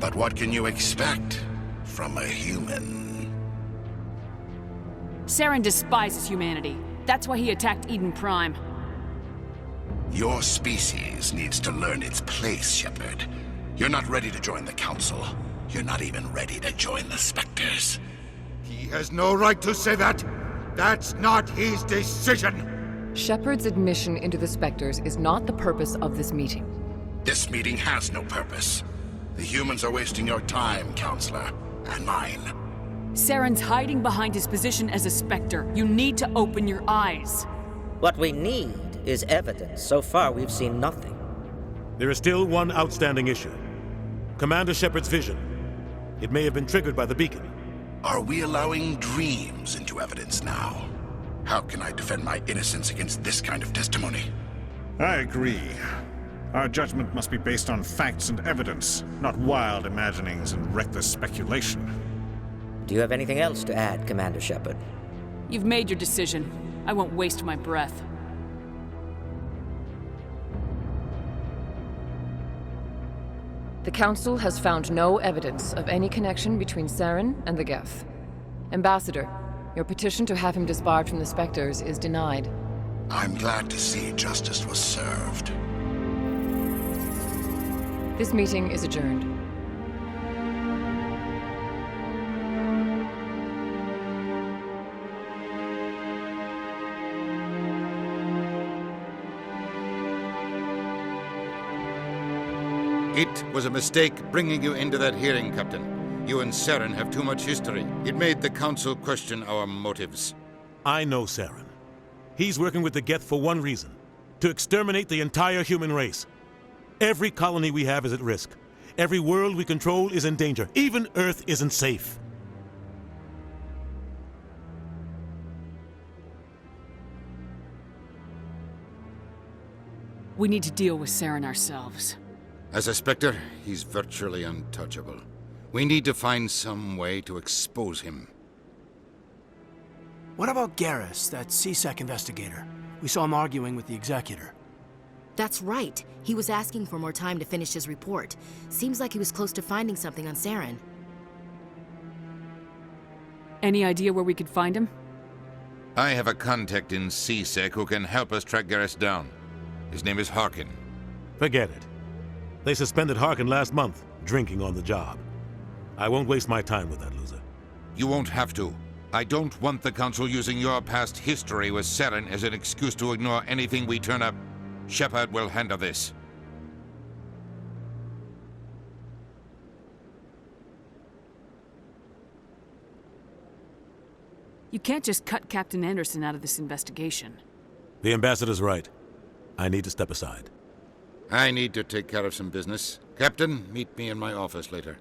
But what can you expect from a human? Saren despises humanity. That's why he attacked Eden Prime. Your species needs to learn its place, Shepard. You're not ready to join the Council. You're not even ready to join the Spectres. He has no right to say that. That's not his decision. Shepard's admission into the Spectres is not the purpose of this meeting. This meeting has no purpose. The humans are wasting your time, Counselor, and mine. Saren's hiding behind his position as a Spectre. You need to open your eyes. What we need is evidence. So far, we've seen nothing. There is still one outstanding issue. Commander Shepard's vision. It may have been triggered by the beacon. Are we allowing dreams into evidence now? How can I defend my innocence against this kind of testimony? I agree. Our judgment must be based on facts and evidence, not wild imaginings and reckless speculation. Do you have anything else to add, Commander Shepard? You've made your decision. I won't waste my breath. The Council has found no evidence of any connection between Saren and the Geth. Ambassador, your petition to have him disbarred from the Spectres is denied. I'm glad to see justice was served. This meeting is adjourned. It was a mistake bringing you into that hearing, Captain. You and Saren have too much history. It made the Council question our motives. I know Saren. He's working with the Geth for one reason. To exterminate the entire human race. Every colony we have is at risk. Every world we control is in danger. Even Earth isn't safe. We need to deal with Saren ourselves. As a Spectre, he's virtually untouchable. We need to find some way to expose him. What about Garrus, that CSEC investigator? We saw him arguing with the executor. That's right. He was asking for more time to finish his report. Seems like he was close to finding something on Saren. Any idea where we could find him? I have a contact in CSEC who can help us track Garrus down. His name is Harkin. Forget it. They suspended Harkin last month, drinking on the job. I won't waste my time with that loser. You won't have to. I don't want the Council using your past history with Saren as an excuse to ignore anything we turn up. Shepard will handle this. You can't just cut Captain Anderson out of this investigation. The ambassador's right. I need to step aside. I need to take care of some business. Captain, meet me in my office later.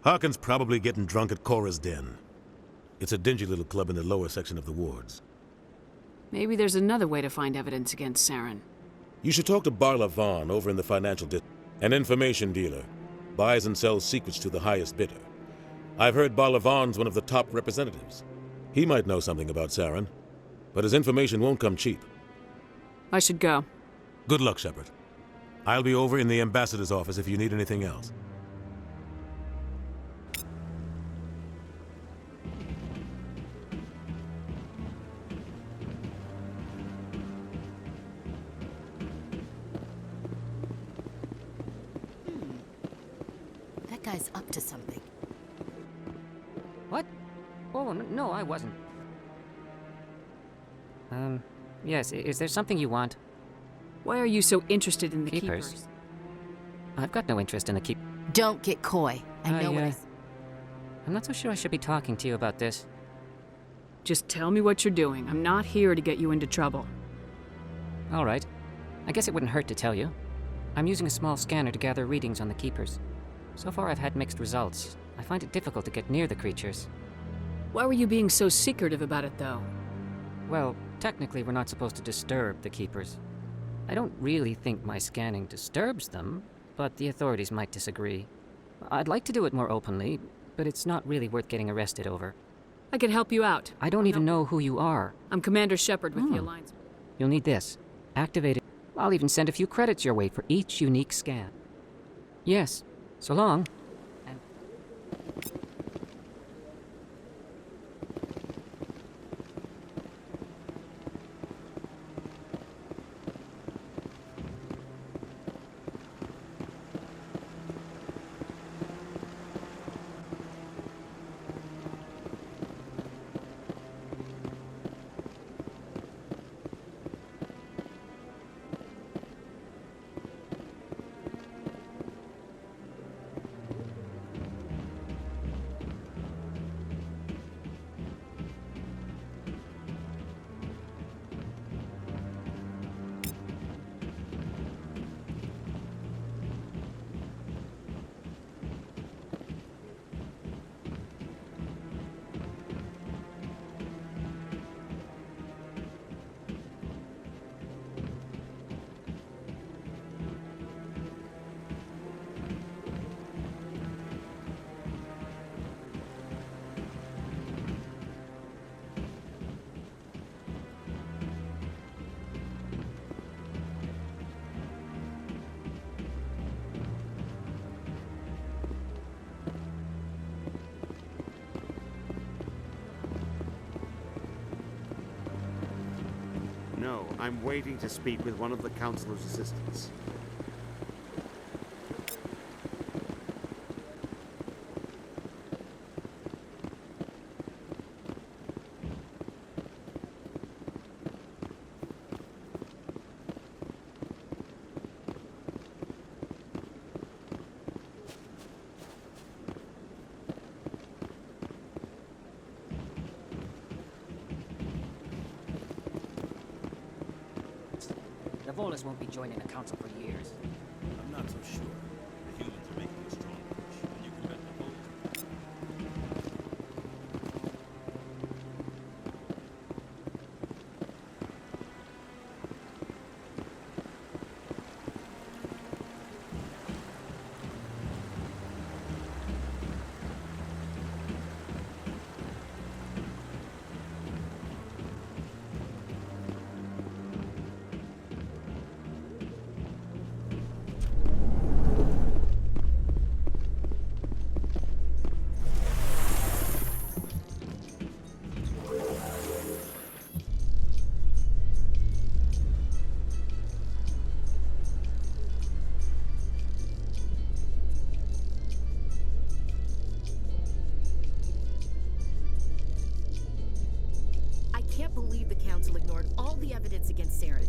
Harkin's probably getting drunk at Cora's Den. It's a dingy little club in the lower section of the wards. Maybe there's another way to find evidence against Saren. You should talk to Barla Vaughn over in the financial district. An information dealer. Buys and sells secrets to the highest bidder. I've heard Barla Vaughn's one of the top representatives. He might know something about Saren, but his information won't come cheap. I should go. Good luck, Shepard. I'll be over in the ambassador's office if you need anything else. That guy's up to something. What? Oh, no, I wasn't. Yes, is there something you want? Why are you so interested in the Keepers? I've got no interest in the Keep. Don't get coy. I know what I... I'm not so sure I should be talking to you about this. Just tell me what you're doing. I'm not here to get you into trouble. All right. I guess it wouldn't hurt to tell you. I'm using a small scanner to gather readings on the Keepers. So far I've had mixed results. I find it difficult to get near the creatures. Why were you being so secretive about it, though? Well, technically we're not supposed to disturb the Keepers. I don't really think my scanning disturbs them, but the authorities might disagree. I'd like to do it more openly, but it's not really worth getting arrested over. I can help you out. I don't even know who you are. I'm Commander Shepard with the Alliance. You'll need this. Activate it. I'll even send a few credits your way for each unique scan. Yes. So long. No, I'm waiting to speak with one of the Councilor's assistants. The Volus won't be joining the Council for years. I'm not so sure. The humans are making a strong push, and you can bet the Volus. the evidence against Saren.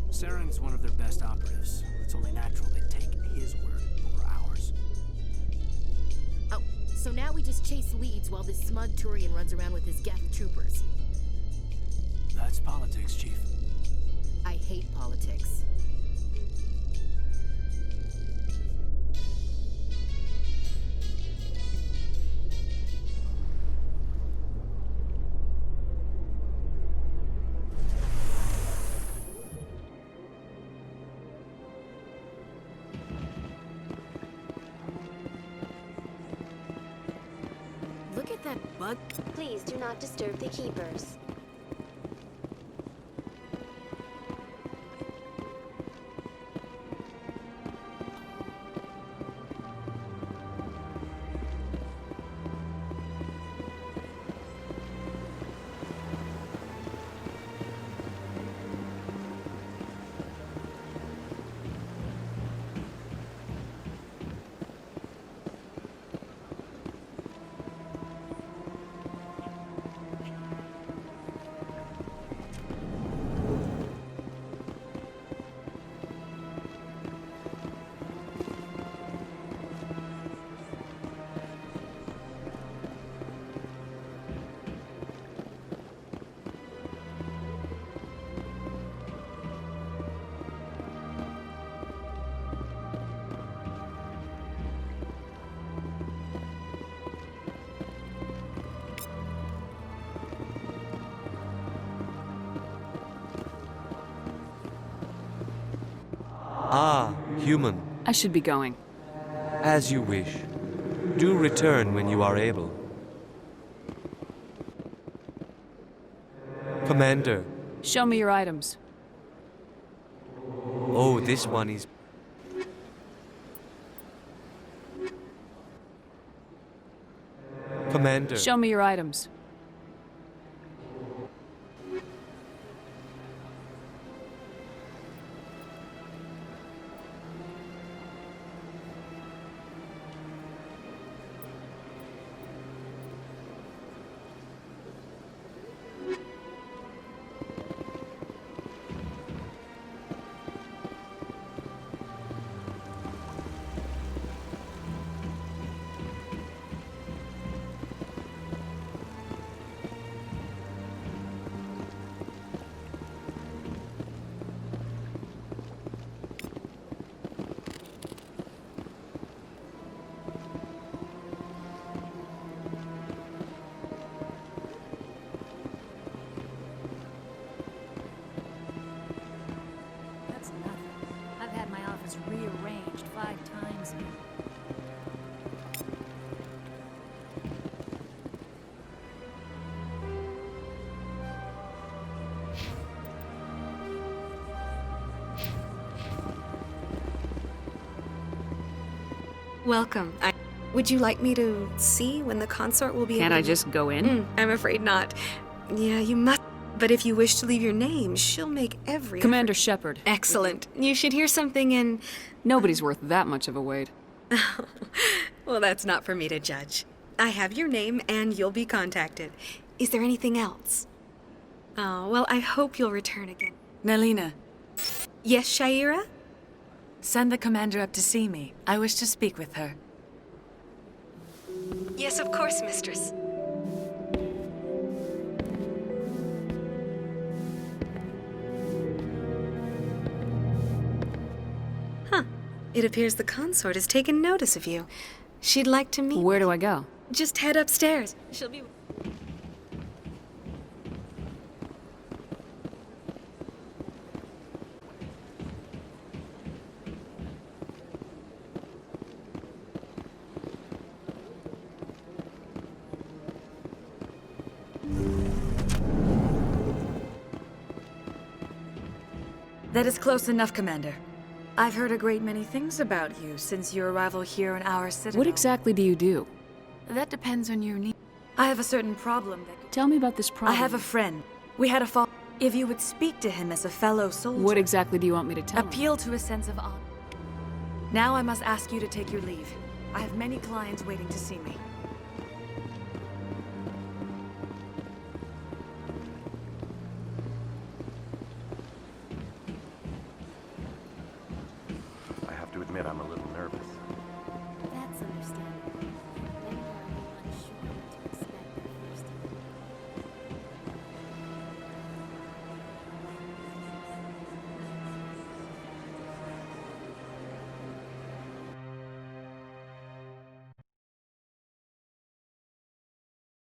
Saren's one of their best operatives. It's only natural they take his word over ours. Oh, so now we just chase leads while this smug Turian runs around with his Geth troopers. That's politics, Chief. I hate politics. Look at that bug. Please do not disturb the keepers. Ah, human. I should be going. As you wish. Do return when you are able. Commander. Show me your items. Oh, this one is... Commander. Show me your items. Rearranged 5 times. Welcome. Would you like me to see when the consort will be Can't able I to... just go in? I'm afraid not. Yeah, you must. But if you wish to leave your name, she'll make every Commander effort. Shepard. Excellent. You should hear something in... Nobody's worth that much of a wait. Well, that's not for me to judge. I have your name, and you'll be contacted. Is there anything else? Oh, well, I hope you'll return again. Nalina. Yes, Shaira? Send the commander up to see me. I wish to speak with her. Yes, of course, mistress. Huh. It appears the consort has taken notice of you. She'd like to meet... Where do I go? Just head upstairs. She'll be... That is close enough, Commander. I've heard a great many things about you since your arrival here in our citadel. What exactly do you do? That depends on your need. I have a certain problem that... Tell me about this problem. I have a friend. We had a fall. If you would speak to him as a fellow soldier... What exactly do you want me to tell him? Appeal to his sense of honor. Now I must ask you to take your leave. I have many clients waiting to see me. admit I'm a little nervous.